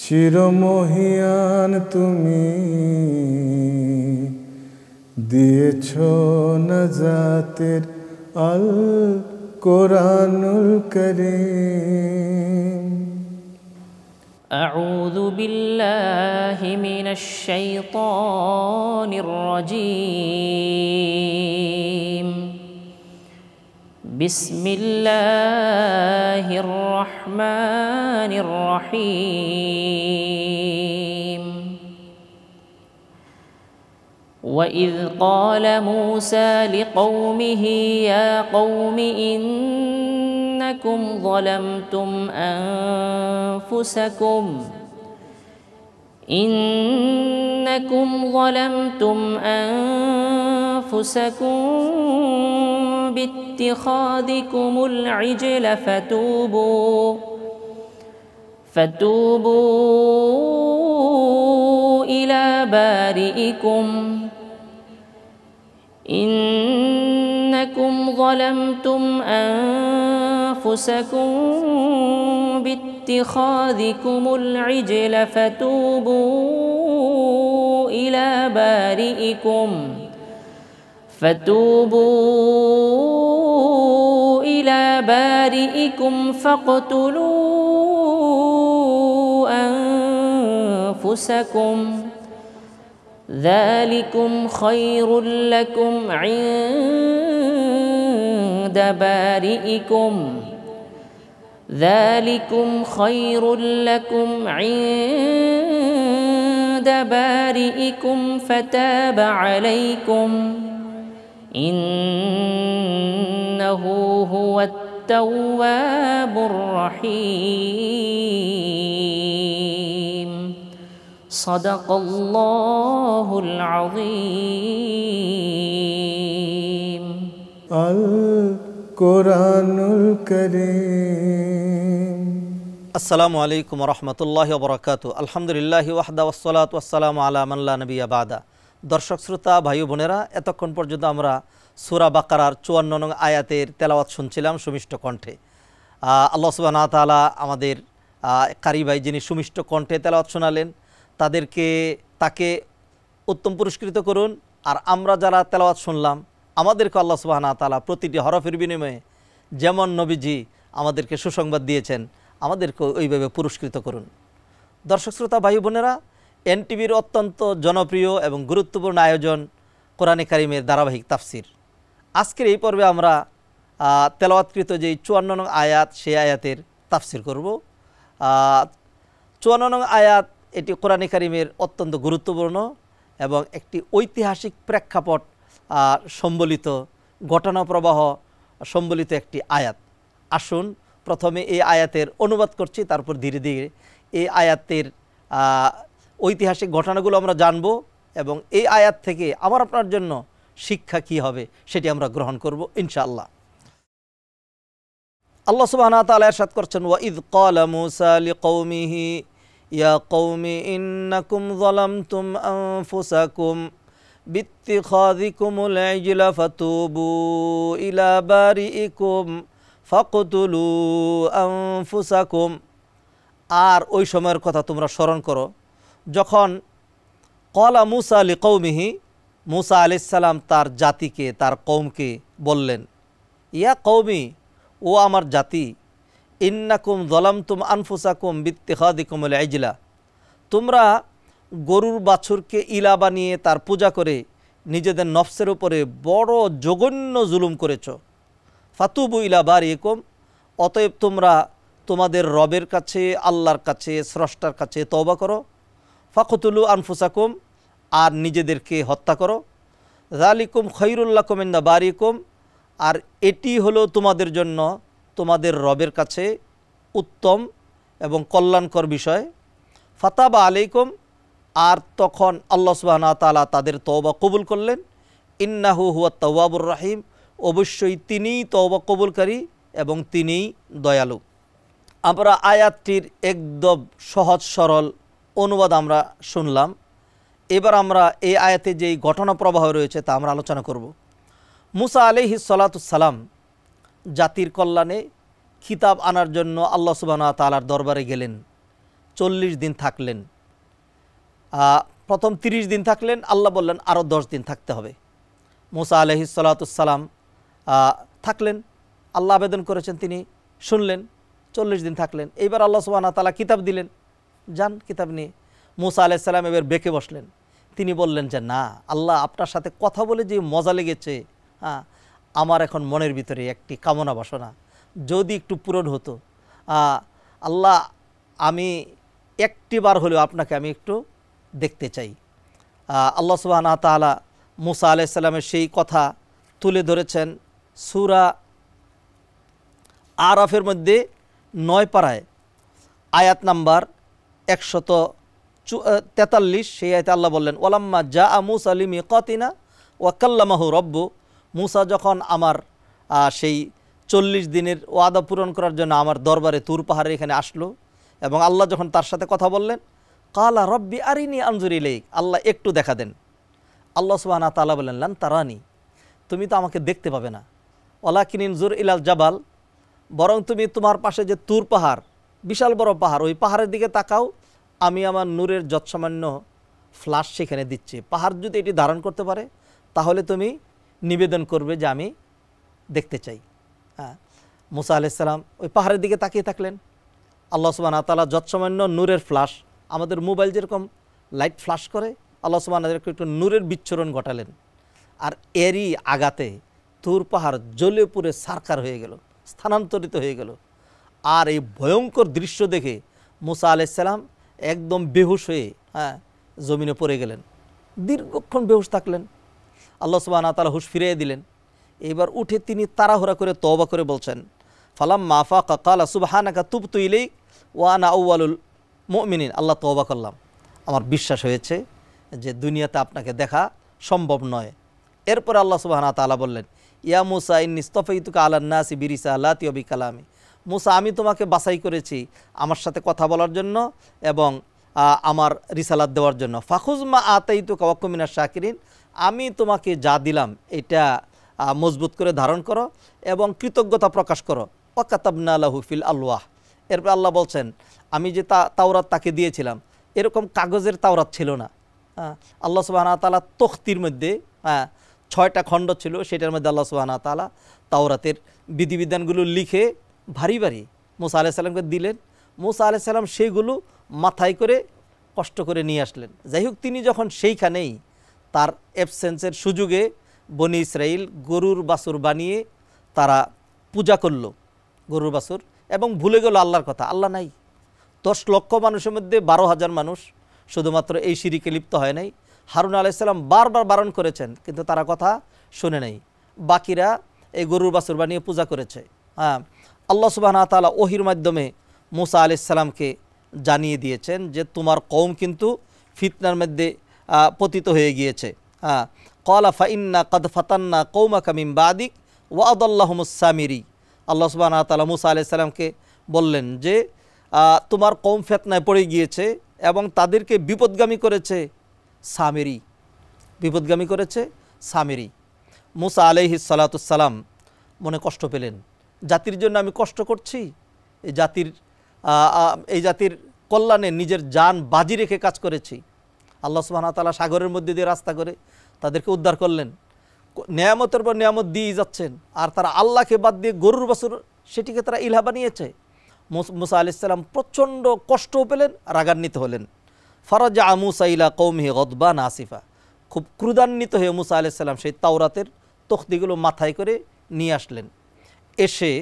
চিরমহিয়ান তুমি দিয়েছ নাজাতের আল কোরআনুল কারীম। আউযু বিল্লাহি মিনাশ শাইতানির রাজীম। বিসমিল্লাহির রহমানির রহিম। وَإِذْ قَالَ مُوسَى لِقَوْمِهِ يَا قَوْمِ إِنَّكُمْ ظَلَمْتُمْ أَنفُسَكُمْ بِاتِّخَاذِكُمُ الْعِجْلَ فَتُوبُوا إِلَى بَارِئِكُمْ إنكم ظلمتم أنفسكم باتخاذكم العجل فتوبوا إلى بارئكم فاقتلوا أنفسكم ذلكم خير لكم عند بارئكم فتاب عليكم إنه هو التواب الرحيم صدق الله العظيم আল কোরআনুল কারীম। আসসালামু আলাইকুম ওয়া রাহমাতুল্লাহি ওয়া বারাকাতুহু। আলহামদুলিল্লাহি ওয়াহদা ওয়াসসালাতু ওয়াসসালামু আলা মান লা নাবিয়্যা বাদা। দর্শক শ্রোতা ভাই বোনেরা, এতক্ষণ পর্যন্ত আমরা সূরা বাকারার 54 নং আয়াতের তেলাওয়াত শুনছিলাম সুমিষ্ট কণ্ঠে। আল্লাহ সুবহানাহু ওয়া তাআলা আমাদের কারি ভাই যিনি সুমিষ্ট কণ্ঠে তেলাওয়াত শোনালেন তাকে উত্তম পুরস্কৃত করুন। আর আমরা যারা তেলাওয়াত শুনলাম আমাদেরকে আল্লাহ সুবহানাহু ওয়া তাআলা প্রতিটি হরফের বিনিময়ে যেমন নবীজি আমাদেরকে সুসংবাদ দিয়েছেন আমাদেরকে ওইভাবে পুরস্কৃত করুন। দর্শক শ্রোতা ভাই বোনেরা, এনটিভির অত্যন্ত জনপ্রিয় এবং গুরুত্বপূর্ণ আয়োজন কোরআনে কারিমের ধারাবাহিক তাফসির। আজকের এই পর্বে আমরা তেলাওয়াতকৃত যেই 54 নং আয়াত সেই আয়াতের তাফসির করব। 54 নং আয়াত এটি কোরআনে কারিমের অত্যন্ত গুরুত্বপূর্ণ এবং একটি ঐতিহাসিক প্রেক্ষাপট সম্বলিত ঘটনা প্রবাহ সম্বলিত একটি আয়াত। আসুন প্রথমে এই আয়াতের অনুবাদ করছি, তারপর ধীরে ধীরে এই আয়াতের ঐতিহাসিক ঘটনাগুলো আমরা জানব এবং এই আয়াত থেকে আমার আপনার জন্য শিক্ষা কি হবে সেটি আমরা গ্রহণ করব ইনশাআল্লাহ। আল্লাহ সুবহানাহু ওয়া তাআলা ইরশাদ করছেন, ওয়া ইয ক্বালা মূসা লিকওমিহি ইয়া কওমি ইন্নাকুম যালামতুম আনফুসাকুম বিত্তিখাযিকুমুল ইজলা ফাতুবু ইলা বারিইকুম ফাকতুলু আনফুসাকুম। আর ওই সময়ের কথা তোমরা স্মরণ করো যখন ক্বালা মূসা লিকওমিহি, মূসা আলাইহিস সালাম তার জাতিকে তার কওমকে বললেন, ইয়া কওমি, ও আমার জাতি, ইন্নাকুম যালামতুম আনফুসাকুম বিত্তিখাযিকুমুল ইজলা, তোমরা গরুর বাছুরকে ইলা বানিয়ে তার পূজা করে নিজেদের নফসের উপরে বড় জঘন্য জুলুম করেছ। ফাতুবু ইলা বারিইকুম, অতএব তোমরা তোমাদের রবের কাছে আল্লাহর কাছে স্রষ্টার কাছে তওবা করো। ফাকতুলু আনফুসাকুম, আর নিজেদেরকে হত্যা করো। যালিকুম খায়রুল লাকুম ইনদা বারিইকুম, আর এটি হলো তোমাদের জন্য তোমাদের রবের কাছে উত্তম এবং কল্যাণকর বিষয়। ফাতাবা আলাইকুম, আর তখন আল্লাহ সুবহানাহু ওয়া তাআলা তাদের তওবা কবুল করলেন। ইন্নাহু হুয়াত তাওয়াবুর রহিম, অবশ্যই তিনিই তওবা কবুলকারী এবং তিনিই দয়ালু। আমরা আয়াতটির একদম সহজ সরল অনুবাদ আমরা শুনলাম। এবার আমরা এই আয়াতে যেই ঘটনা প্রবাহ রয়েছে তা আমরা আলোচনা করব। মূসা আলাইহিস সালাতুস সালাম জাতির কল্যাণে খিতাব আনার জন্য আল্লাহ সুবহানাহু ওয়া তাআলার দরবারে গেলেন। 40 দিন থাকলেন। প্রথম 30 দিন থাকলেন, আল্লাহ বললেন আরও 10 দিন থাকতে হবে। মুসা আলাইহিস সালাতুস-সালাম থাকলেন, আল্লাহ আবেদন করেছেন, তিনি শুনলেন, 40 দিন থাকলেন। এইবার আল্লাহ সুবহানাহু ওয়া তাআলা কিতাব দিলেন, যান কিতাব নিয়ে। মুসা আলাইহিস সালাম এবার বেঁকে বসলেন। তিনি বললেন যে না, আল্লাহ আপনার সাথে কথা বলে যে মজা লেগেছে, আমার এখন মনের ভিতরে একটি কামনা বাসনা যদি একটু পূরণ হতো। আল্লাহ, আমি একটিবার হলেও আপনাকে আমি একটু দেখতে চাই। আল্লাহ সুবহানাহু ওয়া তাআলা মুসা আলাইহিস সালামের সেই কথা তুলে ধরেছেন সূরা আরাফের মধ্যে 9 পারায় আয়াত নাম্বার 143। সেই আয়াতে আল্লাহ বললেন, ওয়ালাম্মা জাআ মুসা লিমিকাতিনা ওয়া কাল্লামাহু রব্বু। মুসা যখন আমার সেই 40 দিনের ওয়াদা পূরণ করার জন্য আমার দরবারে তুর পাহাড়ে এখানে আসলো এবং আল্লাহ যখন তার সাথে কথা বললেন, কালা রব্বি আরিনি আনজুর ইলাইক, আল্লাহ একটু দেখা দেন। আল্লাহ সুবহানাহু ওয়া তাআলা বললেন, লান তারানি, তুমি তো আমাকে দেখতে পাবে না, ওয়ালাকিন ইনজুর ইলাল জাবাল, বরং তুমি তোমার পাশে যে তুর পাহাড়, বিশাল বড় পাহাড়, ওই পাহাড়ের দিকে তাকাও, আমি আমার নূরের যৎসামান্য ফ্লাশ সেখানে দিচ্ছি। পাহাড় যদি এটি ধারণ করতে পারে তাহলে তুমি নিবেদন করবে যে আমি দেখতে চাই। মুসা আলাইহিস সালাম ওই পাহাড়ের দিকে তাকিয়ে থাকলেন। আল্লাহ সুবহানাহু ওয়া তাআলা যৎসামান্য নূরের ফ্লাশ, আমাদের মোবাইল যেরকম লাইট ফ্লাশ করে, আল্লাহ সুবহানাহু ওয়া তাআলা একটু নূরের বিচ্ছুরণ ঘটালেন। আর এরই আগাতে তুর পাহাড় জ্বলে পুড়ে সারকার হয়ে গেল, স্থানান্তরিত হয়ে গেল। আর এই ভয়ঙ্কর দৃশ্য দেখে মুসা আলাইহিস সালাম একদম বেহুশ হয়ে জমিনে পড়ে গেলেন। দীর্ঘক্ষণ বেহুশ থাকলেন। আল্লাহ সুবহানাহু ওয়া তাআলা হুঁশ ফিরিয়ে দিলেন। এবার উঠে তিনি তাড়াহুড়া করে তওবা করে বলছেন, ফালাম্মা আফাকা ক্বালা সুবহানাকা তুবতু ইলাইক ওয়া আনা আউয়ালুল মুমিনিন, আল্লাহ তওবা করলাম, আমার বিশ্বাস হয়েছে যে দুনিয়াতে আপনাকে দেখা সম্ভব নয়। এরপর আল্লাহ সুবহানাহু ওয়া তাআলা বললেন, ইয়া মুসা ইন্নী ইসতাফাইতুকা আলান নাসি বিরিসালাতি ওয়া বিকালামি, মুসা আমি তোমাকে বাছাই করেছি আমার সাথে কথা বলার জন্য এবং আমার রিসালাত দেওয়ার জন্য। ফাখুজ মা আতাইতুকা ওয়া কুন মিনাশ শাকিরিন, আমি তোমাকে যা দিলাম এটা মজবুত করে ধারণ করো এবং কৃতজ্ঞতা প্রকাশ করো। ওয়া কাতাবনা লাহু ফিল আলওয়াহ, এরপর আল্লাহ বলছেন আমি যে তাওরাত তাকে দিয়েছিলাম এরকম কাগজের তাওরাত ছিল না। আল্লাহ সুবহানাহু ওয়া তাআলা তখতির মধ্যে 6টা খণ্ড ছিল, সেটার মধ্যে আল্লাহ সুবহানাহু ওয়া তাআলা তাওরাতের বিধিবিধানগুলো লিখে ভারী ভারী মুসা আলাইহিস সালামকে দিলেন। মুসা আলাইহিস সালাম সেইগুলো মাথায় করে কষ্ট করে নিয়ে আসলেন। যাই হোক, তিনি যখন সেইখানেই তার অ্যাবসেন্সের সুযোগে বনি ইসরাইল গরুর বাছুর বানিয়ে তারা পূজা করল, গরুর বাছুর, এবং ভুলে গেল আল্লাহর কথা। আল্লাহ নাই। 10 লক্ষ মানুষের মধ্যে 12,000 মানুষ শুধুমাত্র এই শিরিকে লিপ্ত হয় নাই। হারুন আলাইহিস সালাম বারবার বারণ করেছেন কিন্তু তারা কথা শুনে নাই। বাকিরা এই গরুর বাছুর বানিয়ে পূজা করেছে। আল্লাহ সুবহানাহু ওয়া তাআলা ওহির মাধ্যমে মুসা আলাইহিস সালামকে জানিয়ে দিয়েছেন যে তোমার কওম কিন্তু ফিতনার মধ্যে পতিত হয়ে গিয়েছে। ক্বালা ফাইন্না ক্বাদ ফাতান্না কওমাকা মিন বাদিক ওয়া আদাল্লাহুমুস সামিরি, আল্লাহ সুবহানাহু ওয়া তাআলা মুসা আলাইহিস সালামকে বললেন যে তোমার কওম ফিতনায় পড়ে গিয়েছে এবং তাদেরকে বিপদগামী করেছে সামিরি, বিপদগামী করেছে সামিরি। মুসা আলাইহিস সালাতুস সালাম মনে কষ্ট পেলেন, জাতির জন্য আমি কষ্ট করছি, এই জাতির কল্যাণে নিজের জান বাজি রেখে কাজ করেছি। আল্লাহ সুবহানাহু ওয়া তাআলা সাগরের মধ্যে দিয়ে রাস্তা করে তাদেরকে উদ্ধার করলেন, নেয়ামতের পর নেয়ামত দিয়ে যাচ্ছেন, আর তারা আল্লাহকে বাদ দিয়ে গরুর বাছুর সেটিকে তারা ইলাহা বানিয়েছে। মুসা আলাইহিস সালাম প্রচণ্ড কষ্টও পেলেন, রাগান্বিত হলেন। ফারাজা মুসা ইলা কওমিহি গদবান আসিফা, খুব ক্রুধান্বিত হয়ে মুসা আলাইহিস সালাম সেই তাওরাতের তখতিগুলো মাথায় করে নিয়ে আসলেন। এসে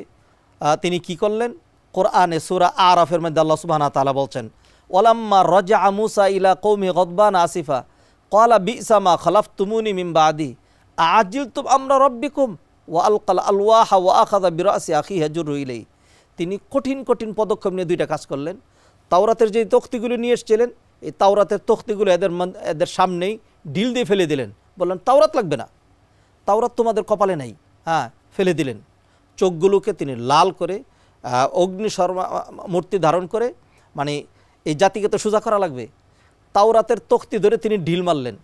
তিনি কি করলেন, কোরআনে সূরা আরাফের মধ্যে আল্লাহ সুবহানাহু ওয়া তাআলা বলছেন, ওয়ালাম্মা রাজা মুসা ইলা কওমিহি গদবান আসিফা ক্বালা বি'সা মা খালাফতুমুনি মিন বাদি আ'জিলতুম আমরা রাব্বিকুম ওয়া আলকাল আলওয়াহা ওয়া আখাযা বিরাসি আখিহি ইয়াজুরু ইলাইহি, তিনি কঠিন কঠিন পদক্ষেপ নিয়ে 2টা কাজ করলেন। তাওরাতের যে তখতিগুলো নিয়ে এসেছিলেন এই তাওরাতের তখতিগুলো এদের সামনেই ঢিল দিয়ে ফেলে দিলেন, বললেন তাওরাত লাগবে না, তাওরাত তোমাদের কপালে নাই, ফেলে দিলেন। চোখগুলোকে তিনি লাল করে অগ্নিশর্মা মূর্তি ধারণ করে, মানে এই জাতিকে তো সোজা করা লাগবে, তাওরাতের তখতি ধরে তিনি ঢিল মারলেন।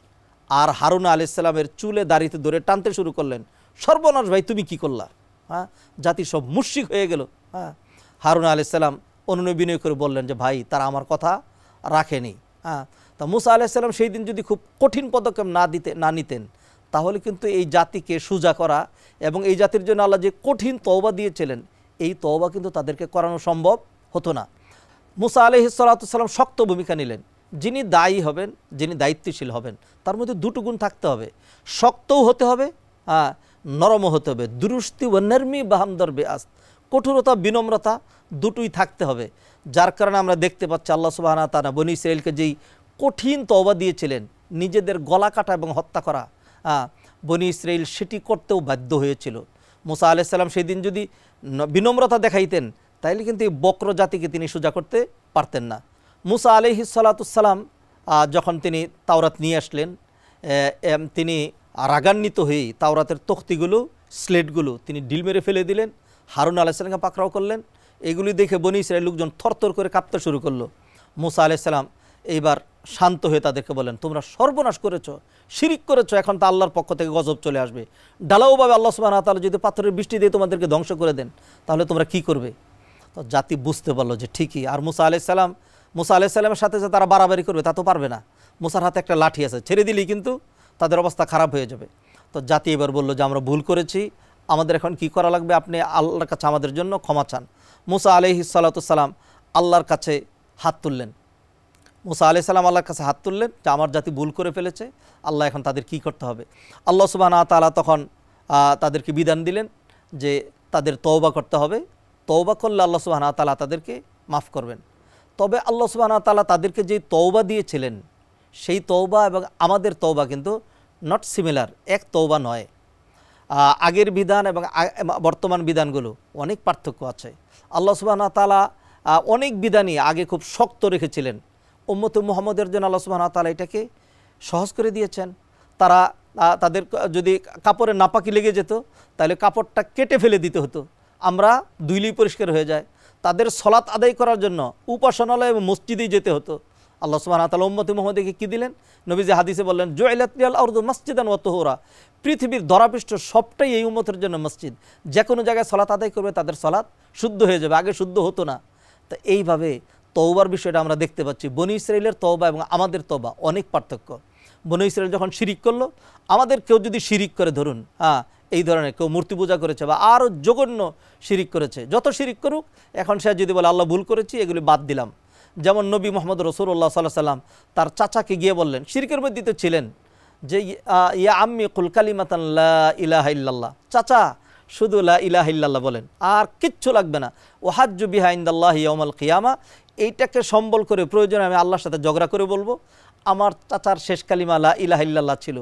আর হারুন আলাইহিস সালামের চুলে দাড়িতে ধরে টানতে শুরু করলেন, সর্বনাশ ভাই তুমি কি করলা, জাতি সব মুশরিক হয়ে গেল। হারুন আলাইহিস সালাম অনুনয় বিনয় করে বললেন যে ভাই তারা আমার কথা রাখেনি। হ্যাঁ, তা মুসা আলাইহিস সালাম সেই দিন যদি খুব কঠিন পদক্ষেপ না নিতেন তাহলে কিন্তু এই জাতিকে সোজা করা এবং এই জাতির জন্য আল্লাহ যে কঠিন তওবা দিয়েছিলেন এই তওবা কিন্তু তাদেরকে করানো সম্ভব হতো না। মুসা আলাইহিস সালাম শক্ত ভূমিকা নিলেন। যিনি দায়ী হবেন, যিনি দায়িত্বশীল হবেন, তার মধ্যে দুটো গুণ থাকতে হবে, শক্তও হতে হবে, নরমও হতে হবে। দুরুস্তি ও নারমি বাহামদর বেআস্ত, কঠোরতা বিনম্রতা দুটোই থাকতে হবে। যার কারণে আমরা দেখতে পাচ্ছি আল্লাহ সুবহানাহু ওয়া তাআলা বনী ইসরাঈলকে যেই কঠিন তওবা দিয়েছিলেন, নিজেদের গলা কাটা এবং হত্যা করা, বনী ইসরাঈল সেটি করতেও বাধ্য হয়েছিল। মুসা আলাইহিস সালাম সেই দিন যদি বিনম্রতা দেখাইতেন তাইলে কিন্তু এই বক্র জাতিকে তিনি সোজা করতে পারতেন না। মুসা আলাইহিস সালাম যখন তিনি তাওরাত নিয়ে আসলেন, তিনি রাগান্বিত হয়ে তাওরাতের তখতিগুলো, স্লেটগুলো তিনি ঢিল মেরে ফেলে দিলেন, হারুন আলাইহিস সালামকে পাকড়াও করলেন। এগুলি দেখে বনী ইসরাঈল লোকজন থরথর করে কাঁপতে শুরু করলো। মুসা আলাইহিস সালাম এইবার শান্ত হয়ে তাদেরকে বলেন, তোমরা সর্বনাশ করেছো, শিরিক করেছো, এখন তো আল্লাহর পক্ষ থেকে গজব চলে আসবে। ঢালাওভাবে আল্লাহ সুবহানাহু ওয়া তাআলা যদি পাথরের বৃষ্টি দিয়ে তোমাদেরকে ধ্বংস করে দেন তাহলে তোমরা কি করবে? তো জাতি বুঝতে পারলো যে ঠিকই। আর মুসা আলাইহিস সালামের সাথে যে তারা বাড়াবাড়ি করবে তা তো পারবে না। মুসার হাতে একটা লাঠি আছে, ছেড়ে দিলেই কিন্তু তাদের অবস্থা খারাপ হয়ে যাবে। তো জাতি এবার বললো যে আমরা ভুল করেছি, আমাদের এখন কি করা লাগবে, আপনি আল্লাহর কাছে আমাদের জন্য ক্ষমা চান। মুসা আলাইহিস সালাম আল্লাহর কাছে হাত তুললেন। মুসা আলাইহিস সালাম আল্লাহর কাছে হাত তুললেন যে আমার জাতি ভুল করে ফেলেছে, আল্লাহ এখন তাদের কি করতে হবে। আল্লাহ সুবহানাহু ওয়া তাআলা তখন তাদেরকে বিধান দিলেন যে তাদের তওবা করতে হবে। তওবা করলে আল্লাহ সুবহানাহু ওয়া তাআলা তাদেরকে মাফ করবেন। তবে আল্লাহ সুবহানাহু ওয়া তাআলা তাদেরকে যে তওবা দিয়েছিলেন সেই তওবা এবং আমাদের তওবা কিন্তু নট সিমিলার, এক তওবা নয়। আগের বিধান এবং বর্তমান বিধানগুলো অনেক পার্থক্য আছে। আল্লাহ সুবহানাহু ওয়া তাআলা অনেক বিধানই আগে খুব শক্ত রেখেছিলেন, উম্মতে মুহাম্মদের জন্য আল্লাহ সুবহানাহু ওয়া তাআলা এটাকে সহজ করে দিয়েছেন। তারা তাদের যদি কাপড়ে নাপাকি লেগে যেত তাহলে কাপড়টা কেটে ফেলে দিতে হতো, আমরা ধুইলেই পরিষ্কার হয়ে যায়। তাদের সলাত আদায় করার জন্য উপাসনালয় এবং মসজিদেই যেতে হতো। আল্লাহ সুবহানাহু ওয়া তাআলা উম্মতে মুহাম্মদকে কি দিলেন? নবীজি হাদিসে বললেন, জুইলাত লিয়াল আরদু মাসজিদান ওয়া তুহুরা, পৃথিবীর ধরাপৃষ্ঠ সবটাই এই উম্মতের জন্য মসজিদ। যে কোনো জায়গায় সলাত আদায় করবে তাদের সলাত শুদ্ধ হয়ে যাবে, আগে শুদ্ধ হতো না। তো এইভাবে তওবার বিষয়টা আমরা দেখতে পাচ্ছি। বনী ইসরাঈলের তওবা এবং আমাদের তওবা অনেক পার্থক্য। বনী ইসরাঈল যখন শিরিক করলো, আমাদের কেউ যদি শিরিক করে, ধরুন এই ধরনের কেউ মূর্তি পূজা করেছে বা আরও জঘন্য শিরিক করেছে, যত শিরিক করুক, এখন সে যদি বলে আল্লাহ ভুল করেছি, এগুলি বাদ দিলাম। যেমন নবী মুহাম্মদ রাসূলুল্লাহ সাল্লাল্লাহু আলাইহি সাল্লাম তার চাচাকে গিয়ে বললেন, শিরকের মধ্যে তো ছিলেন, যে ইয়া আম্মি কুল কালিমাতান লা ইলাহা ইল্লাল্লাহ, চাচা শুধু লা ইলাহা ইল্লাল্লাহ বলেন, আর কিচ্ছু লাগবে না। ওয়াহাজ্জু বিহা ইনদাল্লাহি ইয়াউমাল কিয়ামা, এইটাকে সম্বল করে প্রয়োজনে আমি আল্লাহর সাথে ঝগড়া করে বলবো আমার চাচার শেষ কালিমা লা ইলাহা ইল্লাল্লাহ ছিল।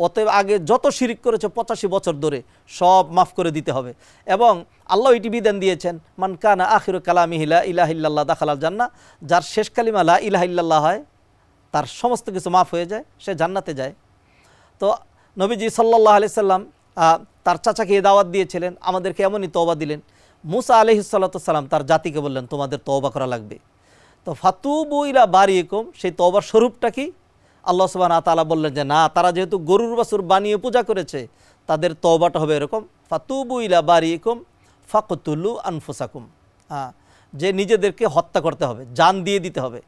অতএব আগে যত শিরিক করেছে 85 বছর ধরে সব মাফ করে দিতে হবে। এবং আল্লাহ এটি বিধান দিয়েছেন, মান কানা আখিরু কালামিহি লা ইলাহা ইল্লাল্লাহ দাখালাল জান্নাহ, যার শেষ কালিমা লা ইলাহা ইল্লাল্লাহ হয় তার সমস্ত কিছু মাফ হয়ে যায়, সে জান্নাতে যায়। তো নবীজি সাল্লাল্লাহু আলাইহি সাল্লাম তার চাচাকে দাওয়াত দিয়েছিলেন, আমাদেরকে এমনই তওবা দিলেন। মুসা আলাইহিস সালাম তার জাতিকে বললেন, তোমাদের তওবা করা লাগবে। তো ফাতুবু ইলা বারিকুম, সেই তওবার স্বরূপটা কি? আল্লাহ সুবহানাহু ওয়া তাআলা বললেন যে না, তারা যেহেতু গরুর বাছুর বানিয়ে পূজা করেছে, তাদের তওবাটা হবে এরকম, ফাতুবু ইলা বারিকুম ফাকতুলু আনফুসাকুম, যে নিজেদেরকে হত্যা করতে হবে, জান দিয়ে দিতে হবে।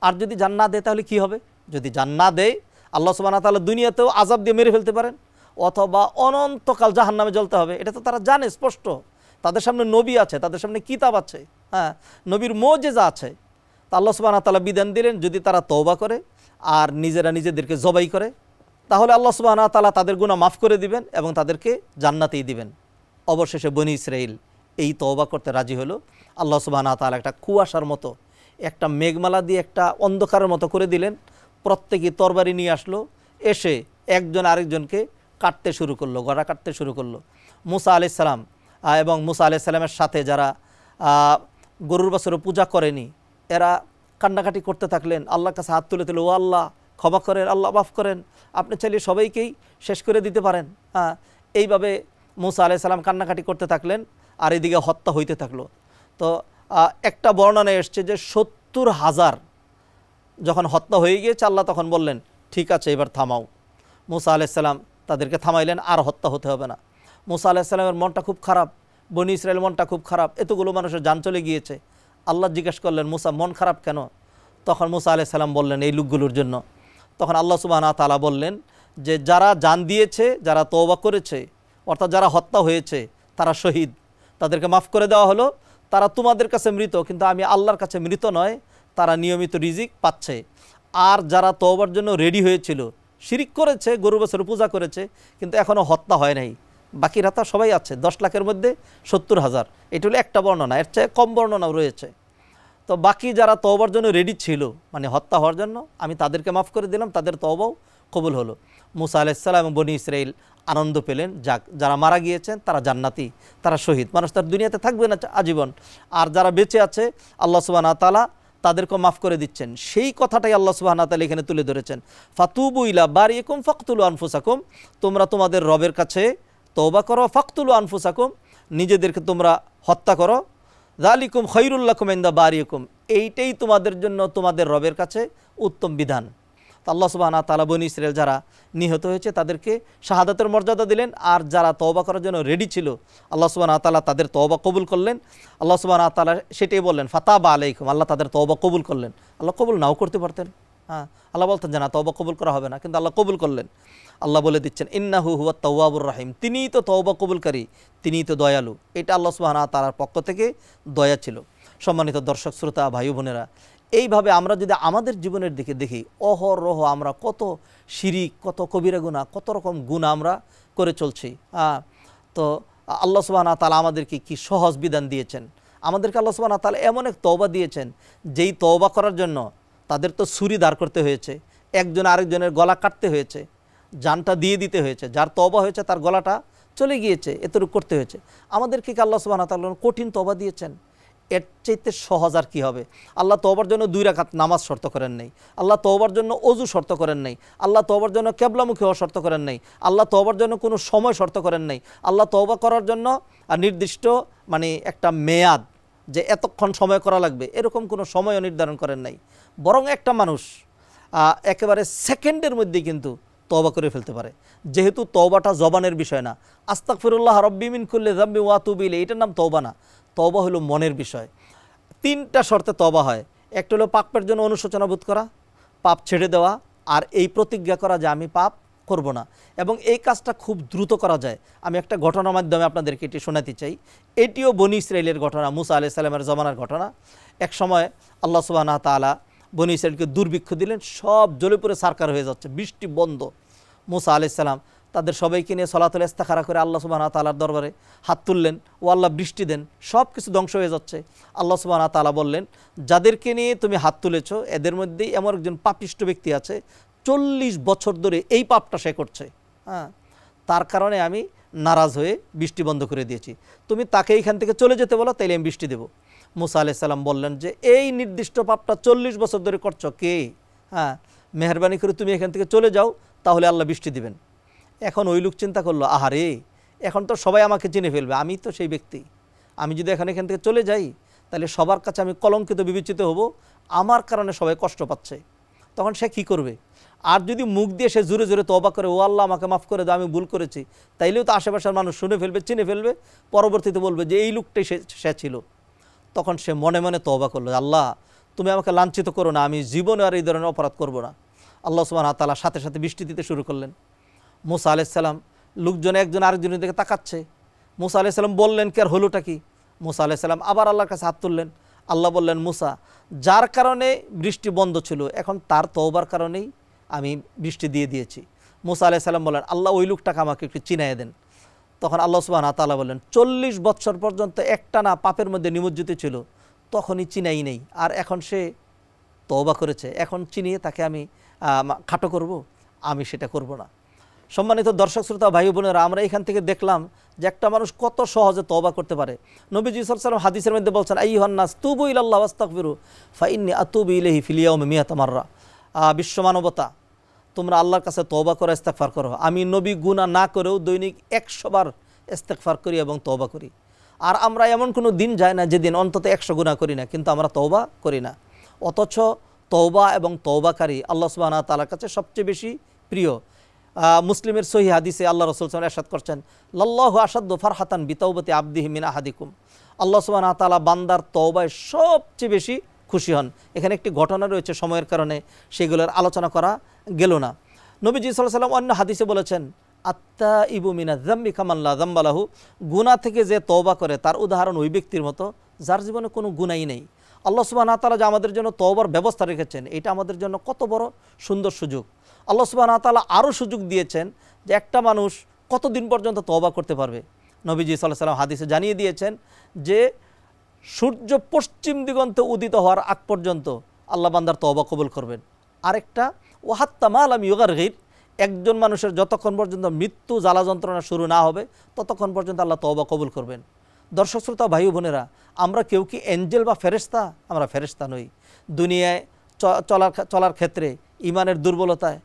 আর যদি জান না দেয় তাহলে কি হবে? যদি জান না দেয় আল্লাহ সুবহানাহু ওয়া তাআলা দুনিয়াতেও আযাব দিয়ে মেরে ফেলতে পারেন, অথবা অনন্তকাল জাহান্নামে জ্বলতে হবে। এটা তো তারা জানে স্পষ্ট, তাদের সামনে নবী আছে, তাদের সামনে কিতাব আছে, নবীর মুজিজা আছে। তা আল্লাহ সুবহানাহু ওয়া তাআলা বিধান দিলেন, যদি তারা তওবা করে আর নিজেরা নিজেদেরকে জবাই করে তাহলে আল্লাহ সুবহানাহু ওয়া তাআলা তাদের গুনাহ মাফ করে দিবেন এবং তাদেরকে জান্নাতেই দিবেন। অবশেষে বনী ইসরাঈল এই তওবা করতে রাজি হলো। আল্লাহ সুবহানাহু ওয়া তাআলা একটা কুয়াশার মতো, একটা মেঘমালা দিয়ে একটা অন্ধকারের মতো করে দিলেন। প্রত্যেকেই তরবারি নিয়ে আসলো, এসে একজন আরেকজনকে কাটতে শুরু করলো, গড়া কাটতে শুরু করলো। মুসা আলাইহিস সালাম এবং মুসা আলাইহিস সালামের সাথে যারা গরুর বাছুরের পূজা করেনি, এরা কান্নাকাটি করতে থাকলেন, আল্লাহর কাছে হাত তুলে তুলে, ও আল্লাহ ক্ষমা করেন, আল্লাহ মাফ করেন, আপনি চাইলে সবাইকেই শেষ করে দিতে পারেন। এইভাবে মুসা আলাইহিস সালাম কান্নাকাটি করতে থাকলেন, আর এদিকে হত্যা হইতে থাকলো। তো একটা বর্ণনায় এসছে যে 70,000 যখন হত্যা হয়ে গিয়েছে, আল্লাহ তখন বললেন, ঠিক আছে এবার থামাও। মুসা আলাইহিস সালাম তাদেরকে থামাইলেন, আর হত্যা হতে হবে না। মুসা আলাইহিস সালামের মনটা খুব খারাপ, বনী ইসরাঈল মনটা খুব খারাপ, এতগুলো মানুষের জান চলে গিয়েছে। আল্লাহ জিজ্ঞেস করলেন, মুসা মন খারাপ কেন? তখন মুসা আলাইহিস সালাম বললেন এই লোকগুলোর জন্য, তখন আল্লাহ সুবহানাহু ওয়া তাআলা বললেন যে যারা জান দিয়েছে, যারা তওবা করেছে, অর্থাৎ যারা হত্যা হয়েছে, তারা শহীদ, তাদেরকে মাফ করে দেওয়া হলো। তারা তোমাদের কাছে মৃত, কিন্তু আমি আল্লাহর কাছে মৃত নয়, তারা নিয়মিত রিজিক পাচ্ছে। আর যারা তওবার জন্য রেডি হয়েছিল, শিরিক করেছে, গরু বছর পূজা করেছে, কিন্তু এখনও হত্যা হয় নাই, বাকিরা তা সবাই আছে, 10 লাখের মধ্যে 70,000। এটা হলো একটা বর্ণনা, এর চেয়ে কম বর্ণনাও রয়েছে। তো বাকি যারা তওবার জন্য রেডি ছিল, মানে হত্যা হওয়ার জন্য, আমি তাদেরকে মাফ করে দিলাম, তাদের তওবাও কবুল হলো। মুসা আলাইহিস সালাম এবং বনি ইসরাইল আনন্দ পেলেন, যাক যারা মারা গিয়েছেন তারা জান্নাতি, তারা শহীদ, মানুষ তার দুনিয়াতে থাকবে না আজীবন, আর যারা বেঁচে আছে আল্লাহ সুবহানাহু ওয়া তাআলা তাদেরকে মাফ করে দিচ্ছেন। সেই কথাটাই আল্লাহ সুবহানাহু ওয়া তাআলা এখানে তুলে ধরেছেন, ফাতুবু ইলা বারিকুম ফাকতুলু আনফুসাকুম, তোমরা তোমাদের রবের কাছে তওবা করো, ফাকতুলু আনফুসাকুম, নিজেদেরকে তোমরা হত্যা করো, যালিকুম খায়রুল লাকুম ইনদা বারিকুম, এইটাই তোমাদের জন্য তোমাদের রবের কাছে উত্তম বিধান। তো আল্লাহ সুবহানাহু ওয়া তাআলা বনি ইসরাইল যারা নিহত হয়েছে তাদেরকে শাহাদাতের মর্যাদা দিলেন, আর যারা তওবা করার জন্য রেডি ছিল আল্লাহ সুবহানাহু ওয়া তাআলা তাদের তওবা কবুল করলেন। আল্লাহ সুবহানাহু ওয়া তাআলা সেটাই বললেন, ফাতাবা আলাইকুম, আল্লাহ তাদের তওবা কবুল করলেন। আল্লাহ কবুল নাও করতে পারতেন, আল্লাহ বলতেন যে না তওবা কবুল করা হবে না, কিন্তু আল্লাহ কবুল করলেন। আল্লাহ বলে দিচ্ছেন ইন্নাহু হুয়াত তাওয়াবুর রাহিম, তিনিই তো তওবা কবুলকারী, তিনিই তো দয়ালু। এটা আল্লাহ সুবহানাহু ওয়া তাআলার পক্ষ থেকে দয়া ছিল। সম্মানিত দর্শক শ্রোতা ভাই বোনেরা, এইভাবে আমরা যদি আমাদের জীবনের দিকে দেখি, অহরহ আমরা কত শিরিক, কত কবিরা গুনাহ, কত রকম গুনাহ আমরা করে চলছি। তো আল্লাহ সুবহানাহু ওয়া তাআলা আমাদেরকে কি সহজ বিধান দিয়েছেন, আমাদেরকে আল্লাহ সুবহানাহু ওয়া তাআলা এমন এক তওবা দিয়েছেন, যেই তওবা করার জন্য তাদের তো ছুরি দাঁড় করতে হয়েছে, একজন আরেকজনের গলা কাটতে হয়েছে, জানটা দিয়ে দিতে হয়েছে, যার তওবা হয়েছে তার গলাটা চলে গিয়েছে, এতটুকু করতে হয়েছে। আমাদেরকে কি আল্লাহ সুবহানাহু ওয়া তাআলা কঠিন তওবা দিয়েছেন? এর চাইতে সহজ আর কী হবে? আল্লাহ তওবার জন্য 2 রাকাত নামাজ শর্ত করেন নাই, আল্লাহ তওবার জন্য অজু শর্ত করেন নাই, আল্লাহ তওবার জন্য কিবলামুখী হওয়া শর্ত করেন নাই, আল্লাহ তওবার জন্য কোনো সময় শর্ত করেন নাই, আল্লাহ তওবা করার জন্য আর নির্দিষ্ট মানে একটা মেয়াদ যে এতক্ষণ সময় করা লাগবে, এরকম কোনো সময়ও নির্ধারণ করেন নাই। বরং একটা মানুষ একেবারে সেকেন্ডের মধ্যেই কিন্তু তওবা করে ফেলতে পারে, যেহেতু তওবাটা জবানের বিষয় না। আস্তাগফিরুল্লাহ রাব্বি মিন কুল্লি যামবি ওয়া আতুবু ইলাইহি, এটার নাম তওবা না, তওবা হলো মনের বিষয়। 3টা শর্তে তওবা হয়, একটা হলো পাপের জন্য অনুশোচনা বোধ করা, পাপ ছেড়ে দেওয়া, আর এই প্রতিজ্ঞা করা যে আমি পাপ করব না। এবং এই কাজটা খুব দ্রুত করা যায়। আমি একটা ঘটনার মাধ্যমে আপনাদেরকে এটি শোনাতে চাই। এটিও বনি ইসরাইলের ঘটনা, মুসা আলাইহিস সালামের জমানার ঘটনা। এক সময় আল্লাহ সুবহানাহু ওয়া তাআলা বনি ইসরাইলকে দুর্ভিক্ষ দিলেন, সব জ্বলে পুড়ে ছারখার হয়ে যাচ্ছে, বৃষ্টি বন্ধ। মুসা আলাইহিস সালাম তাদের সবাইকে নিয়ে সলাতুল ইস্তিখারা করে আল্লাহ সুবহানাহু ওয়া তাআলার দরবারে হাত তুললেন, ও আল্লাহ বৃষ্টি দেন, সব কিছু ধ্বংস হয়ে যাচ্ছে। আল্লাহ সুবহানাহু ওয়া তাআলা বললেন, যাদেরকে নিয়ে তুমি হাত তুলেছ এদের মধ্যেই এমন একজন পাপিষ্ট ব্যক্তি আছে, 40 বছর ধরে এই পাপটা সে করছে, তার কারণে আমি নারাজ হয়ে বৃষ্টি বন্ধ করে দিয়েছি, তুমি তাকে এইখান থেকে চলে যেতে বলো, তাইলে আমি বৃষ্টি দেবো। মুসা আলাইহিস সালাম বললেন যে এই নির্দিষ্ট পাপটা 40 বছর ধরে করছো কে? মেহরবানি করে তুমি এখান থেকে চলে যাও, তাহলে আল্লাহ বৃষ্টি দিবেন। এখন ওই লোক চিন্তা করলো, আহারে এখন তো সবাই আমাকে চিনে ফেলবে, আমি তো সেই ব্যক্তি, আমি যদি এখান থেকে চলে যাই তাহলে সবার কাছে আমি কলঙ্কিত বিবেচিত হব, আমার কারণে সবাই কষ্ট পাচ্ছে। তখন সে কি করবে? আর যদি মুখ দিয়ে সে জোরে জোরে তওবা করে, ও আল্লাহ আমাকে মাফ করে দাও, আমি ভুল করেছি, তাইলেও তো আশেপাশের মানুষ শুনে ফেলবে, চিনে ফেলবে, পরবর্তীতে বলবে যে এই লোকটাই সে ছিল। তখন সে মনে মনে তওবা করলো, আল্লাহ তুমি আমাকে লাঞ্ছিত করো না, আমি জীবনে আর এই ধরনের অপরাধ করব না। আল্লাহ সুবহানাহু ওয়া তাআলা সাথে সাথে বৃষ্টি দিতে শুরু করলেন। মুসা আলাইহিস সালাম লোকজন একজন আরেকজনের দিকে তাকাচ্ছে। মুসা আলাইহিস সালাম বললেন, কে আর হলোটা কি? মুসা আলাইহিস সালাম আবার আল্লাহর কাছে হাত তুললেন। আল্লাহ বললেন, মুসা, যার কারণে বৃষ্টি বন্ধ ছিল এখন তার তওবার কারণেই আমি বৃষ্টি দিয়ে দিয়েছি। মুসা আলাইহিস সালাম বললেন, আল্লাহ ওই লোকটাকে আমাকে একটু চিনাইয়ে দেন। তখন আল্লাহ সুবহানাহু ওয়া তাআলা বললেন, 40 বছর পর্যন্ত একটানা পাপের মধ্যে নিমজ্জিত ছিল, তখনই চিনাই নেই, আর এখন সে তওবা করেছে, এখন চিনিয়ে তাকে আমি খাটো করব? আমি সেটা করব না। সম্মানিত দর্শক শ্রোতা ভাই বোনেরা, আমরা এখান থেকে দেখলাম যে একটা মানুষ কত সহজে তওবা করতে পারে। নবীজি সাল্লাল্লাহু আলাইহি ওয়াসাল্লাম হাদিসের মধ্যে বলছেন, আইয়ুহান নাস তুবু ইলাল্লাহি ওয়াস্তাগফিরু ফাইন্নী আতুবু ইলাইহি ফিল ইয়াউমি মিয়াতা মাররা। বিশ্বমানবতা, তোমরা আল্লাহর কাছে তওবা করো, ইস্তেগফার করো। আমি নবী গুনাহ না করেও দৈনিক 100 বার ইস্তেগফার করি এবং তওবা করি। আর আমরা এমন কোনো দিন যায় না যেদিন অন্তত 100 গুনাহ করি না, কিন্তু আমরা তওবা করি না। অথচ তওবা এবং তওবাকারী আল্লাহ সুবহানাহু ওয়া তাআলার কাছে সবচেয়ে বেশি প্রিয়। মুসলিমের সহিহ হাদিসে আল্লাহ রাসূল সাল্লাল্লাহু আলাইহি ওয়াসাল্লাম ইরশাদ করছেন, লাল্লাহু আশাদ্দু ফারহাতান বিতাওবাতি আবদিহি মিন আহাদিকুম। আল্লাহ সুবহানাহু ওয়া তাআলা বান্দার তওবায় সবচেয়ে বেশি খুশি হন। এখানে একটি ঘটনা রয়েছে, সময়ের কারণে সেগুলোর আলোচনা করা গেল না। নবীজি সাল্লাল্লাহু আলাইহি ওয়াসাল্লাম অন্য হাদিসে বলেছেন, আত্তাইবু মিনাজ যামবি কামান লা যামবা লাহু, গুনাহ থেকে যে তওবা করে তার উদাহরণ ওই ব্যক্তির মতো যার জীবনে কোনো গুনাহই নেই। আল্লাহ সুবহানাহু ওয়া তাআলা যে আমাদের জন্য তওবার ব্যবস্থা রেখেছেন, এটা আমাদের জন্য কত বড় সুন্দর সুযোগ। আল্লাহ সুবহানাহু ওয়া তাআলা আরও সুযোগ দিয়েছেন যে একটা মানুষ কতদিন পর্যন্ত তওবা করতে পারবে। নবীজি সাল্লাল্লাহু আলাইহি ওয়াসাল্লাম হাদিসে জানিয়ে দিয়েছেন যে সূর্য পশ্চিম দিগন্তে উদিত হওয়ার আগ পর্যন্ত আল্লাহ বান্দার তওবা কবুল করবেন। আরেকটা ওয়াহাত্তা মা লাম ইউগারগির, একজন মানুষের যতক্ষণ পর্যন্ত মৃত্যু জ্বালা যন্ত্রণা শুরু না হবে ততক্ষণ পর্যন্ত আল্লাহ তওবা কবুল করবেন। দর্শক শ্রোতা ভাই বোনেরা, আমরা কেউ কি এঞ্জেল বা ফেরেশতা? আমরা ফেরেশতা নই। দুনিয়ায় চলার ক্ষেত্রে ইমানের দুর্বলতায়,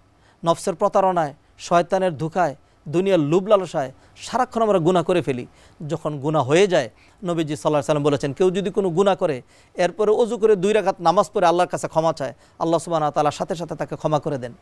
নফসের প্রতারণায়, শয়তানের ধোঁকায়, দুনিয়ার লোভ লালসায় সারাক্ষণ আমরা গুনাহ করে ফেলি। যখন গুনাহ হয়ে যায়, নবীজি সাল্লাল্লাহু আলাইহি ওয়াসাল্লাম বলেছেন, কেউ যদি কোনো গুনাহ করে এরপরে ওযু করে 2 রাকাত নামাজ পড়ে আল্লাহর কাছে ক্ষমা চায়, আল্লাহ সুবহানাহু ওয়া তাআলা সাথে সাথে তাকে ক্ষমা করে দেন।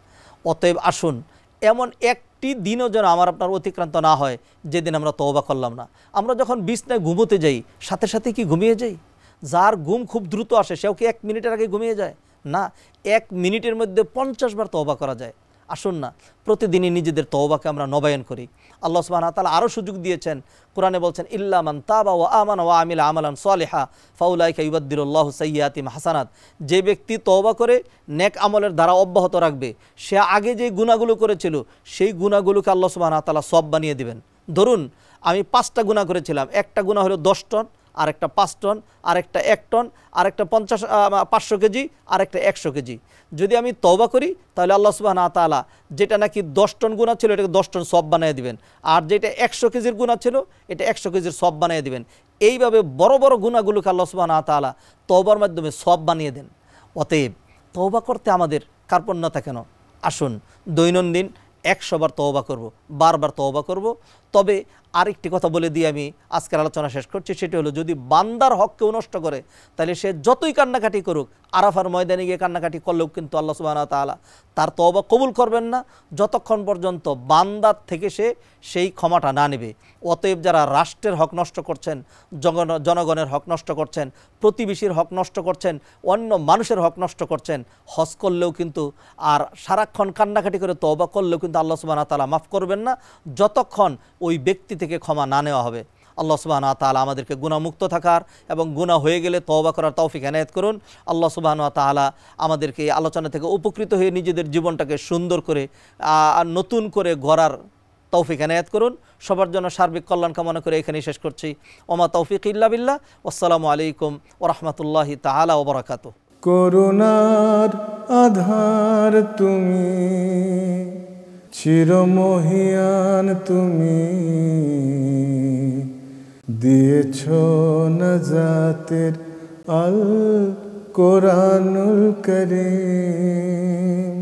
অতএব আসুন, এমন একটি দিনও যেন আমার আপনার অতিক্রান্ত না হয় যেদিন আমরা তওবা করলাম না। আমরা যখন বিছনায় ঘুমোতে যাই সাথে সাথে কি ঘুমিয়ে যাই? যার ঘুম খুব দ্রুত আসে সেও কি 1 মিনিটের আগে ঘুমিয়ে যায়? না, 1 মিনিটের মধ্যে 50 বার তওবা করা যায়। আসুন না, প্রতিদিনই নিজেদের তওবাকে আমরা নবায়ন করি। আল্লাহ সুবহানাহু ওয়া তাআলা আরও সুযোগ দিয়েছেন, কোরআনে বলছেন, ইল্লা মান তাবা ওয়া আমানা ওয়া আমিলা আমালান সালিহা ফাউলাইকা ইউবাদদিলুল্লাহু সাইয়্যাতিহিম হাসানাত। যে ব্যক্তি তওবা করে নেক আমলের ধারা অব্যাহত রাখবে, সে আগে যে গুনাহগুলো করেছিল সেই গুনাহগুলোকে আল্লাহ সুবহানাহু ওয়া তাআলা সওয়াব বানিয়ে দিবেন। ধরুন আমি 5টা গুনাহ করেছিলাম, একটা গুনাহ হলো 10 টন, আরেকটা 5 টন, আরেকটা 1 টন, আরেকটা 500 কেজি, আরেকটা 100 কেজি। যদি আমি তওবা করি তাহলে আল্লাহ সুবহানাহু ওয়া তাআলা যেটা নাকি 10 টন গুনাহ ছিল এটাকে 10 টন সওয়াব বানিয়ে দিবেন, আর যেটা 100 কেজির গুনাহ ছিল এটা 100 কেজির সওয়াব বানিয়ে দিবেন। এইভাবে বড় বড় গুনাহগুলোকে আল্লাহ সুবহানাহু ওয়া তাআলা তওবার মাধ্যমে সওয়াব বানিয়ে দেন। অতএব তওবা করতে আমাদের কার্পণ্যতা কেন? আসুন দৈনন্দিন 100 বার তওবা করব, বারবার তওবা করব। তবে আরেকটি কথা বলে দিয়ে আমি আজকের আলোচনা শেষ করছি, সেটা হলো যদি বান্দার হক কেউ নষ্ট করে তাহলে সে যতই কান্নাকাটি করুক, আরাফার ময়দানে গিয়ে কান্নাকাটি করলেও কিন্তু আল্লাহ সুবহানাহু ওয়া তাআলা তার তওবা কবুল করবেন না যতক্ষণ পর্যন্ত বান্দার থেকে সে সেই ক্ষমাটা না নেবে। অতএব যারা রাষ্ট্রের হক নষ্ট করছেন, জনগণের হক নষ্ট করছেন, প্রতিবেশীর হক নষ্ট করছেন, অন্য মানুষের হক নষ্ট করছেন, হজ করলেও কিন্তু আর সারাক্ষণ কান্নাকাটি করে তওবা করলেও কিন্তু আল্লাহ সুবহানাহু ওয়া তাআলা মাফ করবেন না যতক্ষণ ওই ব্যক্তি থেকে ক্ষমা না নেওয়া হবে। আল্লাহ সুবহানাহু ওয়া তাআলা আমাদেরকে গুনাহমুক্ত থাকার এবং গুনাহ হয়ে গেলে তওবা করার তৌফিক এনায়েত করুন। আল্লাহ সুবহানাহু ওয়া তাআলা আমাদেরকে এই আলোচনা থেকে উপকৃত হয়ে নিজেদের জীবনটাকে সুন্দর করে নতুন করে গড়ার তৌফিক এনায়েত করুন। সবার জন্য সার্বিক কল্যাণ কামনা করে এখানেই শেষ করছি। ওমা তৌফিক ইল্লা বিল্লাহ। আসসালামু আলাইকুম ওয়া রাহমাতুল্লাহি তাআলা ওয়া বারাকাতুহু। করুণার আধার তুমি, চিরমহিয়ান তুমি, দিয়েছ নাজাতের আল কোরআনুল কারীম।